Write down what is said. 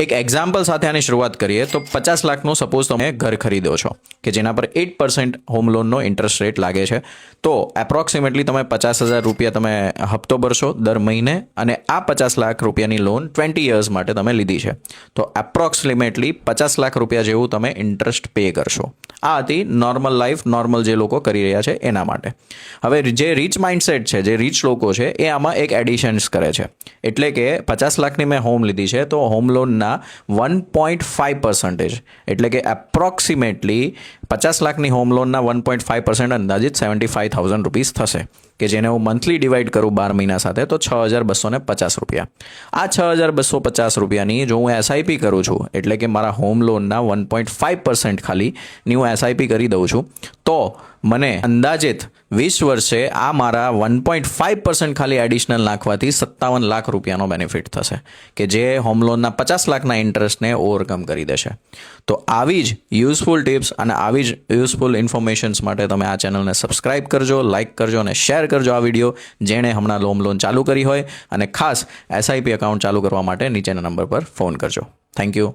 એક એક્ઝામ્પલ સાથે આની શરૂઆત કરીએ તો 50 લાખનું સપોઝ તમે ઘર ખરીદો છો કે જેના પર 8% હોમ લોનનો ઇન્ટરેસ્ટ રેટ લાગે છે, તો એપ્રોક્સિમેટલી તમે 50,000 રૂપિયા તમે હપ્તો ભરશો દર મહિને, અને આ 50 લાખ રૂપિયાની લોન 20 યર્સ માટે તમે લીધી છે, તો એપ્રોક્સિમેટલી 50 લાખ રૂપિયા જેવું તમે ઇન્ટરેસ્ટ પે કરશો. આ હતી નોર્મલ લાઈફ, નોર્મલ જે લોકો કરી રહ્યા છે એના માટે. હવે જે રીચ માઇન્ડસેટ છે, જે રીચ લોકો છે, એ આમાં એક એડિશન્સ કરે છે. એટલે કે 50 લાખની મેં હોમ લીધી છે તો હોમ લોનના 1.5%, એટલે કે એપ્રોક્સિમેટલી 50 લાખની હોમ લોનના 1.5% અંદાજિત 75,000 રૂપીસ થશે, કે જેને હું મંથલી ડિવાઈડ કરું 12 મહિના સાથે તો 6,250 રૂપિયા. આ 6,250 રૂપિયાની જો હું એસઆઈપી કરું છું, એટલે કે મારા હોમ લોનના 1.5% ખાલીની હું એસઆઈપી કરી દઉં છું, તો મને અંદાજિત 20 વર્ષે આ મારા 1.5% ખાલી એડિશનલ નાખવાથી 57 લાખ રૂપિયાનો બેનિફિટ થશે, કે જે હોમ લોનના 50 લાખના ઇન્ટરેસ્ટને ઓવરકમ કરી દેશે. તો આવી જ યુઝફુલ ટિપ્સ અને આવી જ યુઝફુલ ઇન્ફોર્મેશન્સ માટે તમે આ ચેનલને સબસ્ક્રાઇબ કરજો, લાઇક કરજો અને શેર કરજો આ વિડીયો, જેણે હમણાં હોમ લોન ચાલુ કરી હોય, અને ખાસ એસઆઈપી એકાઉન્ટ ચાલુ કરવા માટે નીચેના નંબર પર ફોન કરજો. Thank you.